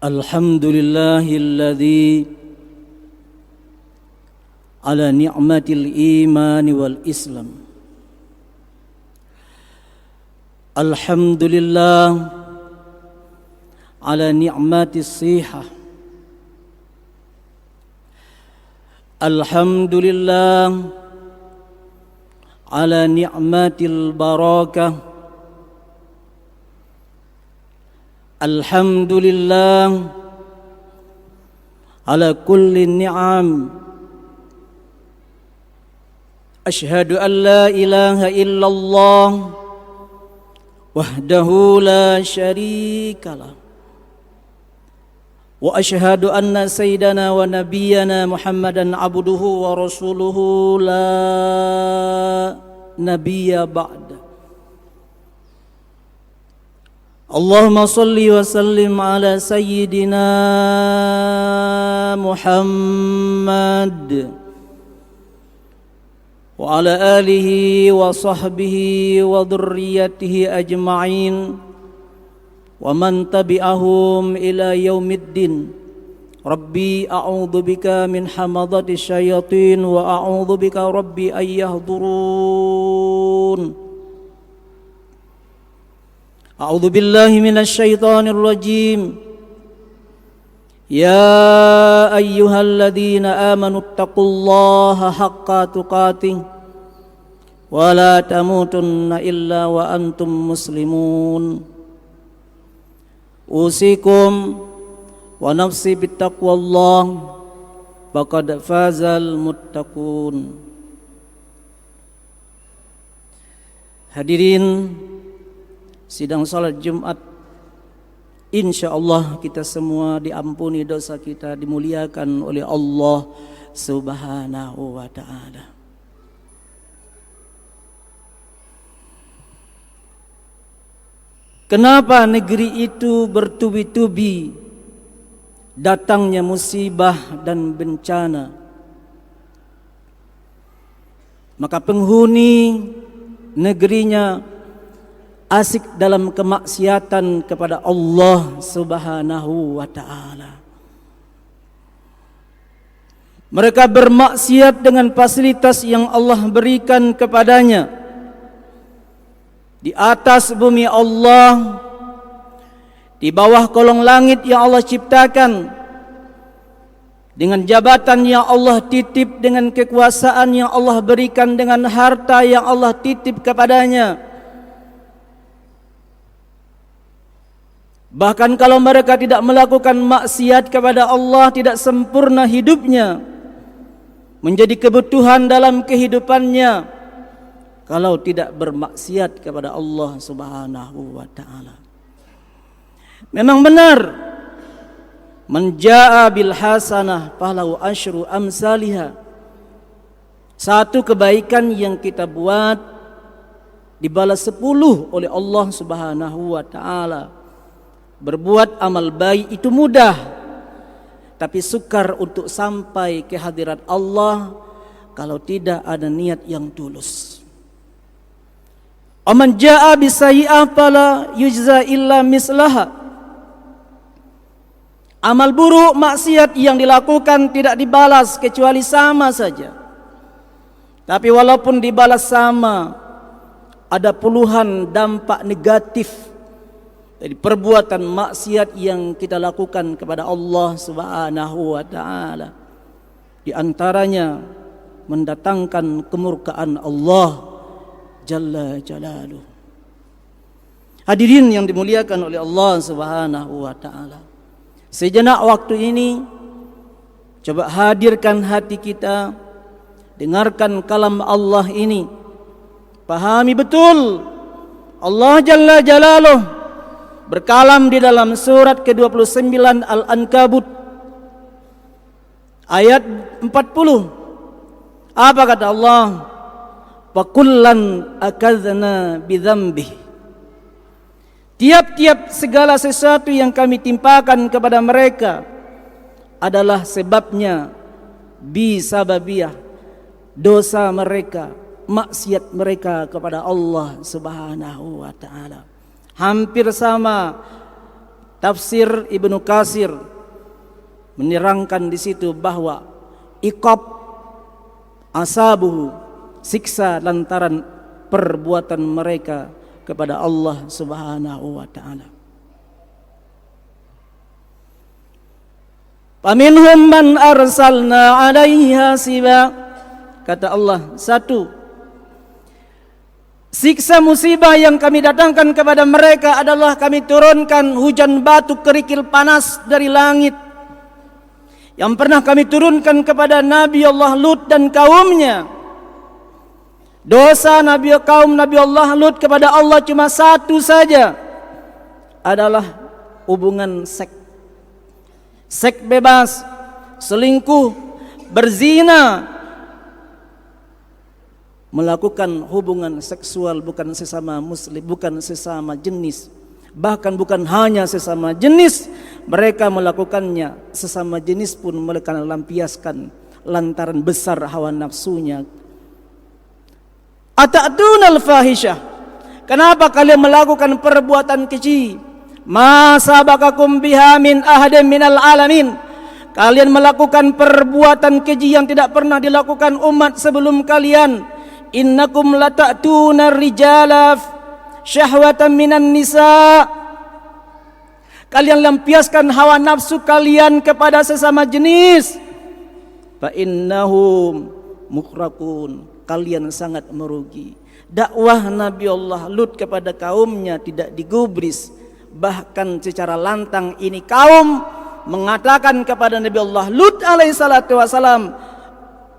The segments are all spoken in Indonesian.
Alhamdulillahilladzi ala ni'matil iman wal islam. Alhamdulillah ala ni'matis sihah. Alhamdulillah ala ni'matil barakah. Alhamdulillah ala kulli ni'am. Ashhadu an la ilaha illallah wahdahu la syarikalah. Wa ashhadu anna sayyidana wa nabiyyana Muhammadan abduhu wa rasuluhu la nabiyya ba'da. Allahumma salli wa sallim ala sayyidina Muhammad wa ala alihi wa sahbihi wa dhurriyyatihi ajma'in wa man tabi'ahum ila yaumiddin. Rabbi a'udzu bika min hamadati syayatin wa a'udzu bika rabbi ay yahdurun. A'udzu billahi minasy syaithanir rajim. Ya ayyuhalladzina amanu taqullaha haqqa tuqatih wa la tamutunna illa wa antum muslimun. Usikum wa nafsi bittaqwallah faqad fazal muttaqun. Hadirin sidang salat Jumat, insyaallah kita semua diampuni dosa kita, dimuliakan oleh Allah Subhanahu wa ta'ala. Kenapa negeri itu bertubi-tubi datangnya musibah dan bencana? Maka penghuni negerinya asik dalam kemaksiatan kepada Allah Subhanahu wa ta'ala. Mereka bermaksiat dengan fasilitas yang Allah berikan kepadanya. Di atas bumi Allah, di bawah kolong langit yang Allah ciptakan, dengan jabatan yang Allah titip, dengan kekuasaan yang Allah berikan, dengan harta yang Allah titip kepadanya. Bahkan kalau mereka tidak melakukan maksiat kepada Allah, tidak sempurna hidupnya, menjadi kebutuhan dalam kehidupannya kalau tidak bermaksiat kepada Allah Subhanahu wa ta'ala. Memang benar, man jaa bil hasanah falahu asyru amsalihha. Satu kebaikan yang kita buat dibalas 10 oleh Allah Subhanahu wa ta'ala. Berbuat amal baik itu mudah, tapi sukar untuk sampai ke hadirat Allah kalau tidak ada niat yang tulus. Aman jaa bisayyi'ah fala yujza illa mislaha. Amal buruk, maksiat yang dilakukan tidak dibalas kecuali sama saja. Tapi walaupun dibalas sama, ada puluhan dampak negatif dari perbuatan maksiat yang kita lakukan kepada Allah Subhanahu wa ta'ala. Di antaranya mendatangkan kemurkaan Allah Jalla Jalaluh. Hadirin yang dimuliakan oleh Allah Subhanahu wa ta'ala, sejenak waktu ini coba hadirkan hati kita, dengarkan kalam Allah ini, pahami betul Allah Jalla Jalaluh berkalam di dalam surat ke-29 Al-Ankabut ayat 40. Apa kata Allah? Fakullan akadzna bidzambih. Tiap-tiap segala sesuatu yang kami timpakan kepada mereka adalah sebabnya, bisababiyah, dosa mereka, maksiat mereka kepada Allah Subhanahu wa ta'ala. Hampir sama Tafsir Ibnu Katsir menerangkan di situ bahwa iqab asabuhu, siksa lantaran perbuatan mereka kepada Allah Subhanahu wa taala. Faminhum man arsalna 'alaiha hasiba. Kata Allah, satu, siksa musibah yang kami datangkan kepada mereka adalah kami turunkan hujan batu kerikil panas dari langit. Yang pernah kami turunkan kepada Nabi Allah Lut dan kaumnya. Dosa kaum Nabi Allah Lut kepada Allah cuma satu saja, adalah hubungan seks. Seks bebas, selingkuh, berzina, melakukan hubungan seksual bukan sesama muslim, bukan sesama jenis. Bahkan bukan hanya sesama jenis, mereka melakukannya sesama jenis pun mereka lampiaskan lantaran besar hawa nafsunya. Ata'tunal fahisyah, kenapa kalian melakukan perbuatan keji? Ma sabaqakum biha min ahadin minal alamin, kalian melakukan perbuatan keji yang tidak pernah dilakukan umat sebelum kalian. Innakum lata'tuna rijala syahwatan minan nisa, kalian lampiaskan hawa nafsu kalian kepada sesama jenis. Fa innahum mukrakun, kalian sangat merugi. Dakwah Nabi Allah Lut kepada kaumnya tidak digubris, bahkan secara lantang ini kaum mengatakan kepada Nabi Allah Lut alaihissalatu wassalam,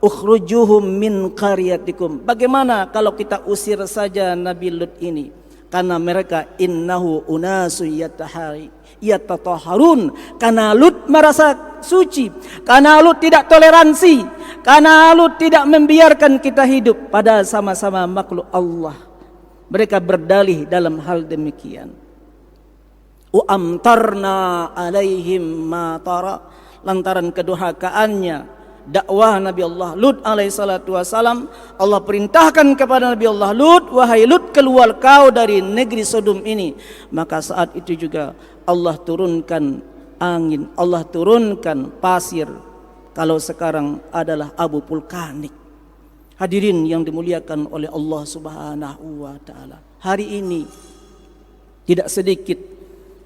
ukhrujuhum min qaryatikum. Bagaimana kalau kita usir saja Nabi Lut ini? Karena mereka innahu unasu yatatahharun, karena Lut merasa suci, karena Lut tidak toleransi, karena Lut tidak membiarkan kita hidup pada sama-sama makhluk Allah. Mereka berdalih dalam hal demikian. Amtarna alaihim matara, lantaran kedurhakaannya dakwah Nabi Allah Lut alaihissalatu wassalam, Allah perintahkan kepada Nabi Allah Lut, wahai Lut, keluar kau dari negeri Sodom ini. Maka saat itu juga Allah turunkan angin, Allah turunkan pasir. Kalau sekarang adalah abu vulkanik. Hadirin yang dimuliakan oleh Allah Subhanahu wa taala, hari ini tidak sedikit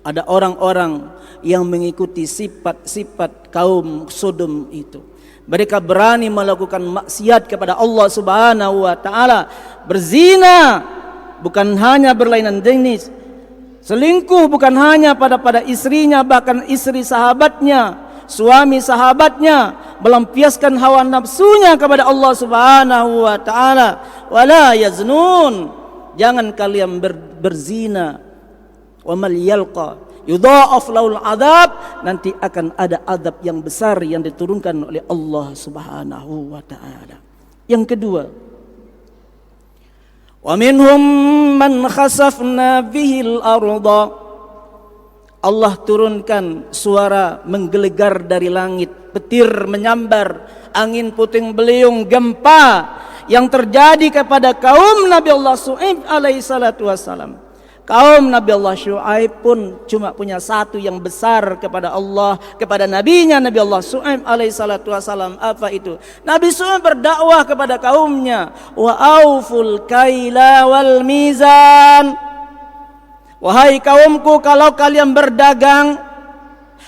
ada orang-orang yang mengikuti sifat-sifat kaum Sodom itu. Mereka berani melakukan maksiat kepada Allah Subhanahu wa taala, berzina bukan hanya berlainan jenis, selingkuh bukan hanya pada istrinya, bahkan istri sahabatnya, suami sahabatnya, melampiaskan hawa nafsunya kepada Allah Subhanahu wa taala. Wala yaznun, jangan kalian berzina. Wa mal yalqa yudha'af lahul adab, nanti akan ada adab yang besar yang diturunkan oleh Allah Subhanahu wa taala. Yang kedua, wa minhum man khasafna bihil arda, Allah turunkan suara menggelegar dari langit, petir menyambar, angin puting beliung, gempa yang terjadi kepada kaum Nabi Allah Shu'aib alaihi salatu wassalam. Kaum Nabi Allah Shu'aib pun cuma punya satu yang besar kepada Allah, kepada nabinya Nabi Allah Shu'aib alaihi salatu wassalam. Apa itu? Nabi Shu'aib berdakwah kepada kaumnya, wa auful kaila wal mizan. Wahai kaumku, kalau kalian berdagang,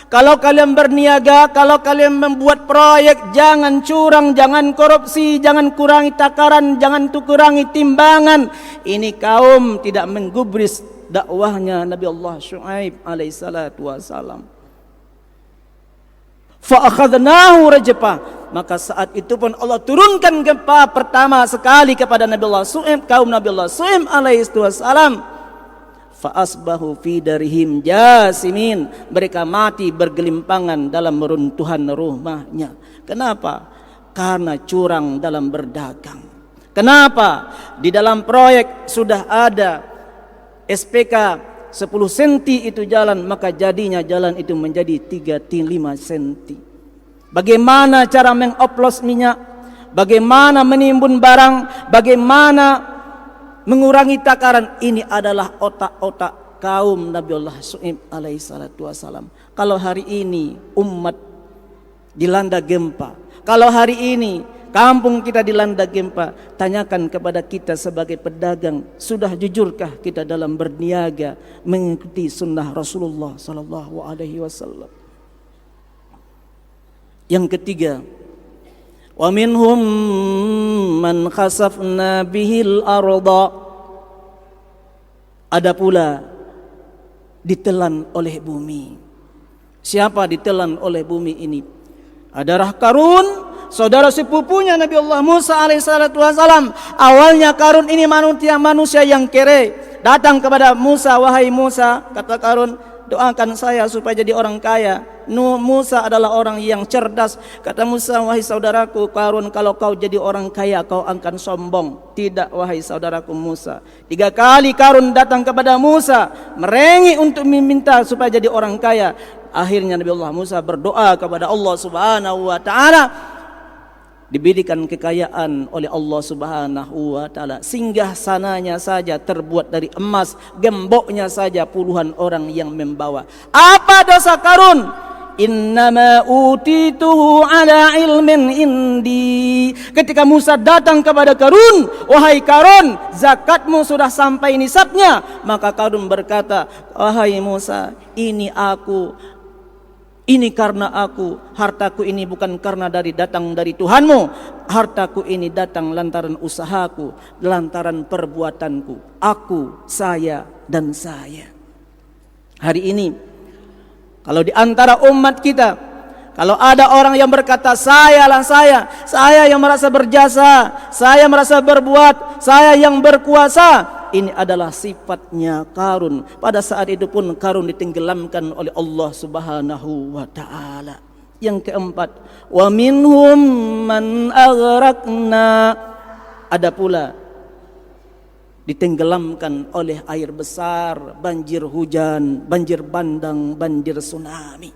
kalau kalian berniaga, kalau kalian membuat proyek, jangan curang, jangan korupsi, jangan kurangi takaran, jangan kurangi timbangan. Ini kaum tidak menggubris dakwahnya Nabi Allah Shu'aib alaihi salatu wassalam. Fa akhadnahu rajfa, maka saat itu pun Allah turunkan gempa pertama sekali kepada Nabi Allah Shu'aib, kaum Nabi Allah Shu'aib alaihi wassalam. Fa asbahu fi darihim jasimin, mereka mati bergelimpangan dalam runtuhan rumahnya. Kenapa? Karena curang dalam berdagang. Kenapa? Di dalam proyek sudah ada SPK 10 cm itu jalan, maka jadinya jalan itu menjadi 3-5 cm. Bagaimana cara mengoplos minyak? Bagaimana menimbun barang? Bagaimana mengurangi takaran? Ini adalah otak-otak kaum Nabiullah Syuaib alaihi salatu wasalam. Kalau hari ini umat dilanda gempa, kalau hari ini kampung kita dilanda gempa, tanyakan kepada kita sebagai pedagang, sudah jujurkah kita dalam berniaga mengikuti sunnah Rasulullah sallallahu alaihi wasallam? Yang ketiga, wa minhum man khasafna bihil arda. Ada pula ditelan oleh bumi. Siapa ditelan oleh bumi ini? Adalah Qarun, saudara sepupunya Nabi Allah Musa alaihissalatu wassalam. Awalnya Qarun ini manusia yang kere. Datang kepada Musa, wahai Musa, kata Qarun, doakan saya supaya jadi orang kaya. Musa adalah orang yang cerdas. Kata Musa, wahai saudaraku Qarun, kalau kau jadi orang kaya kau akan sombong. Tidak wahai saudaraku Musa. 3 kali Qarun datang kepada Musa, merengek untuk meminta supaya jadi orang kaya. Akhirnya Nabi Allah Musa berdoa kepada Allah Subhanahu wa taala, diberikan kekayaan oleh Allah Subhanahu wa taala. Singgah sananya saja terbuat dari emas, gemboknya saja puluhan orang yang membawa. Apa dosa Qarun? Innama utituhu ala ilmin indi. Ketika Musa datang kepada Qarun, wahai Qarun, zakatmu sudah sampai nisabnya. Maka Qarun berkata, wahai Musa, ini karena aku, hartaku ini bukan karena datang dari Tuhanmu. Hartaku ini datang lantaran usahaku, lantaran perbuatanku. Aku, saya, dan saya. Hari ini, kalau di antara umat kita, kalau ada orang yang berkata, saya yang merasa berjasa, saya merasa berbuat, saya yang berkuasa, ini adalah sifatnya Qarun. Pada saat itu pun Qarun ditenggelamkan oleh Allah Subhanahu wa taala. Yang keempat, wa minhum man aghraqna. Ada pula ditenggelamkan oleh air besar, banjir hujan, banjir bandang, banjir tsunami.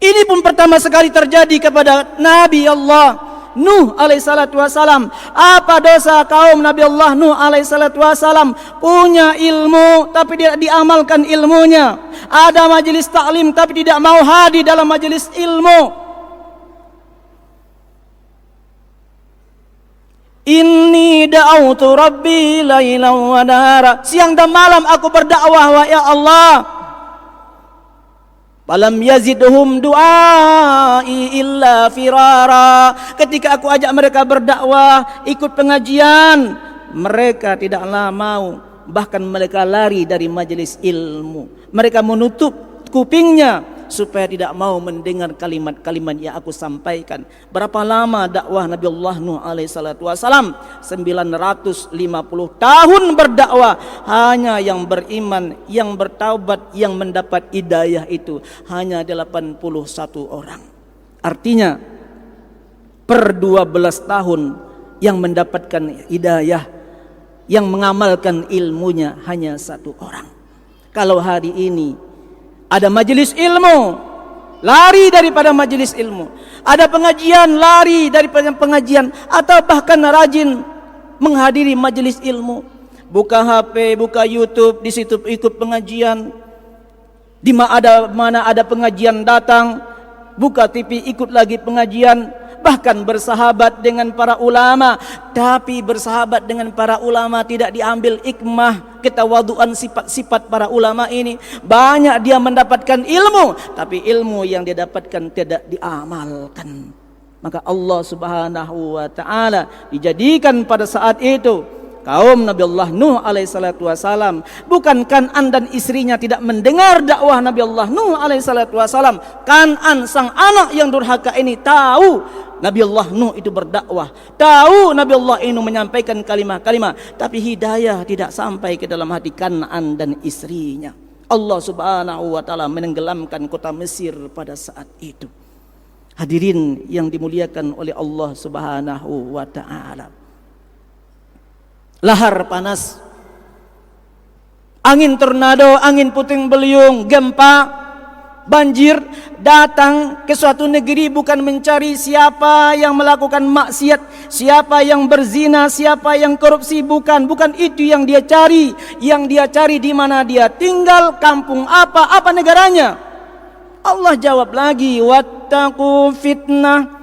Ini pun pertama sekali terjadi kepada Nabi Allah Nuh alaihissalatu wassalam. Apa dosa kaum Nabi Allah Nuh alaihissalatu wassalam? Punya ilmu tapi tidak diamalkan ilmunya. Ada majelis taklim tapi tidak mau hadir dalam majelis ilmu. Inni da'autu rabbi lailan wa nahara. Siang dan malam aku berdakwah, wa ya Allah. Falam yazidhum du'ai illa firara. Ketika aku ajak mereka berdakwah, ikut pengajian, mereka tidaklah mau. Bahkan mereka lari dari majelis ilmu. Mereka menutup kupingnya supaya tidak mau mendengar kalimat-kalimat yang aku sampaikan. Berapa lama dakwah Nabi Allah Nuh alaihissalatu wassalam? 950 tahun berdakwah. Hanya yang beriman, yang bertaubat, yang mendapat hidayah itu hanya 81 orang. Artinya per 12 tahun yang mendapatkan hidayah, yang mengamalkan ilmunya hanya 1 orang. Kalau hari ini ada majelis ilmu, lari daripada majelis ilmu. Ada pengajian, lari daripada pengajian. Atau bahkan rajin menghadiri majelis ilmu. Buka HP, buka YouTube, di situ ikut pengajian. Di mana ada pengajian datang, buka TV ikut lagi pengajian. Bahkan bersahabat dengan para ulama. Tapi bersahabat dengan para ulama tidak diambil hikmah, ketawaduan sifat-sifat para ulama ini. Banyak dia mendapatkan ilmu, tapi ilmu yang dia dapatkan tidak diamalkan. Maka Allah Subhanahu wa taala dijadikan pada saat itu kaum Nabi Allah Nuh alaihissalatu wassalam. Bukan Kan'an dan istrinya tidak mendengar dakwah Nabi Allah Nuh alaihissalatu wassalam. Kan'an sang anak yang durhaka ini tahu Nabi Allah Nuh itu berdakwah, tahu Nabi Allah ini menyampaikan kalimah-kalimah, tapi hidayah tidak sampai ke dalam hati Kan'an dan istrinya. Allah Subhanahu wa taala menenggelamkan kota Mesir pada saat itu. Hadirin yang dimuliakan oleh Allah Subhanahu wa taala. Lahar panas, angin tornado, angin puting beliung, gempa banjir, datang ke suatu negeri bukan mencari siapa yang melakukan maksiat, siapa yang berzina, siapa yang korupsi, bukan itu yang dia cari. Yang dia cari di mana dia tinggal, kampung apa negaranya. Allah jawab lagi, wattaqu fitnah,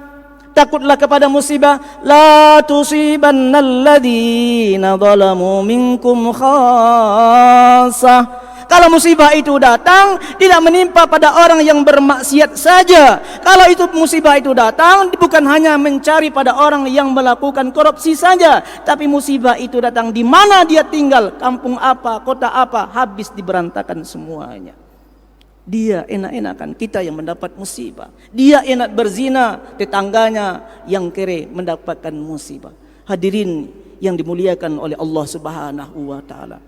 takutlah kepada musibah, la tusibannalladzina zalamu minkum khassah. Kalau musibah itu datang, tidak menimpa pada orang yang bermaksiat saja. Kalau itu musibah itu datang, bukan hanya mencari pada orang yang melakukan korupsi saja, tapi musibah itu datang di mana dia tinggal, kampung apa, kota apa, habis diberantakan semuanya. Dia enak-enakan, kita yang mendapat musibah. Dia enak berzina, tetangganya yang kere mendapatkan musibah. Hadirin yang dimuliakan oleh Allah Subhanahu wa taala.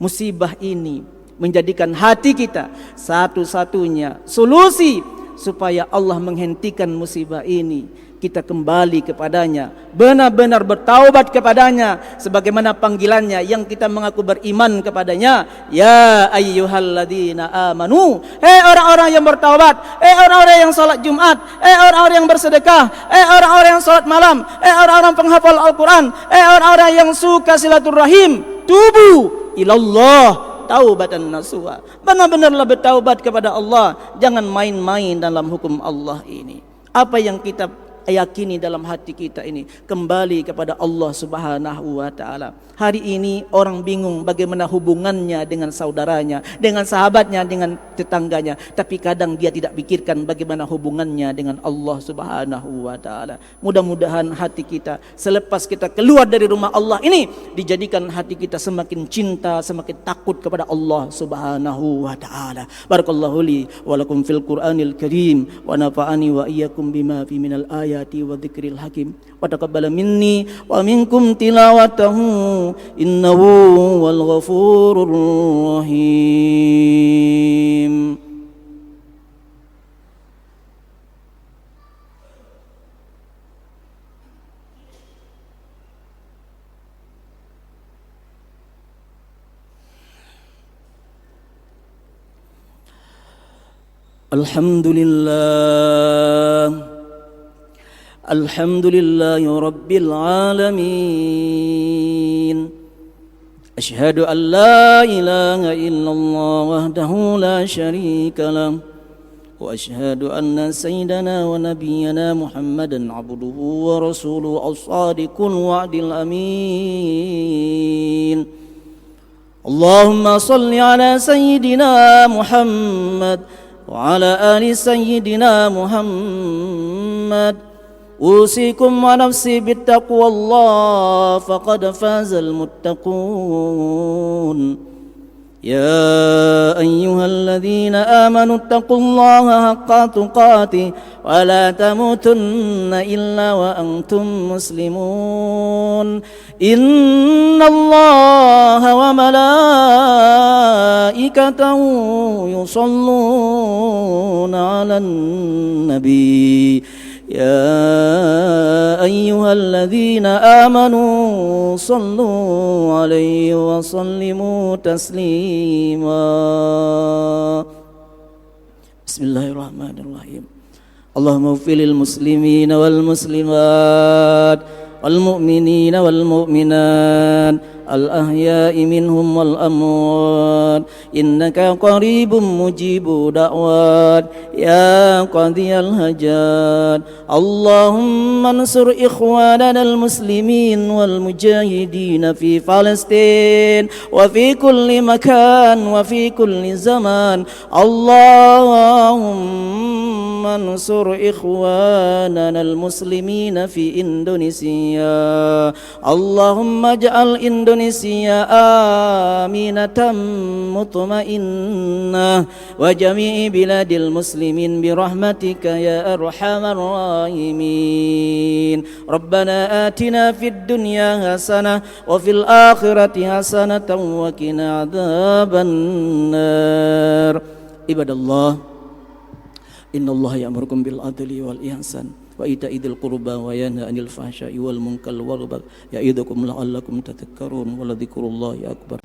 Musibah ini menjadikan hati kita satu-satunya solusi supaya Allah menghentikan musibah ini. Kita kembali kepadanya, benar-benar bertaubat kepadanya sebagaimana panggilannya yang kita mengaku beriman kepadanya. Ya ayyuhalladzina amanu, orang-orang yang bertaubat, orang-orang yang salat Jumat, orang-orang yang bersedekah, orang-orang yang salat malam, orang-orang penghafal Al-Quran, orang-orang yang suka silaturahim, tubu ilallah taubatan nasuha. Benar-benarlah bertaubat kepada Allah, jangan main-main dalam hukum Allah ini. Apa yang kita yakini dalam hati kita ini, kembali kepada Allah Subhanahu wa taala. Hari ini orang bingung bagaimana hubungannya dengan saudaranya, dengan sahabatnya, dengan tetangganya, tapi kadang dia tidak pikirkan bagaimana hubungannya dengan Allah Subhanahu wa taala. Mudah-mudahan hati kita selepas kita keluar dari rumah Allah ini dijadikan hati kita semakin cinta, semakin takut kepada Allah Subhanahu wa taala. Barakallahu li wa lakum fil Qur'anil Karim wa nafa'ani wa iyyakum bima fi minal ayati wa dzikril hakim wa taqabbala minni wa minkum tilawatahu innahu wal ghafurur rahim. Alhamdulillahi Rabbil Alamin. Ashhadu an la ilaha illallah wahdahu la syarika lah. Wa ashhadu anna sayyidana wa nabiyyana Muhammadan abduhu wa rasuluhu as-sadiqul wa'dil amin. Allahumma salli ala sayyidina Muhammad wa ala ali sayyidina Muhammad. أوصيكم ونفسي بالتقوى الله فقد فاز المتقون. يا أيها الذين آمنوا اتقوا الله حق تقاته ولا تموتن إلا وأنتم مسلمون. إن الله وملائكته يصلون على النبي يا أيها الذين آمنوا صلوا عليه وسلموا تسليما. بسم الله الرحمن الرحيم. اللهم اغفر للمسلمين والمسلمات والمؤمنين والمؤمنات الأحياء منهم والأموات إنك قريب مجيب دعوات يا قاضي الحاجات. اللهم انصر إخواننا المسلمين والمجاهدين في فلسطين وفي كل مكان وفي كل زمان. اللهم انصر إخواننا المسلمين في إندونيسيا. اللهم اجعل إندونيسيا آمنة مطمئنة وجميع بلاد المسلمين برحمتك يا أرحم الراحمين. ربنا آتنا في الدنيا حسنة وفي الآخرة حسنة وقنا عذاب النار. عباد الله إن الله يأمركم بالعدل والإحسان وإيتاء ذي القربى وينهى عن الفحشاء والمنكر والبغي يعظكم لعلكم تذكرون ولذكر الله أكبر.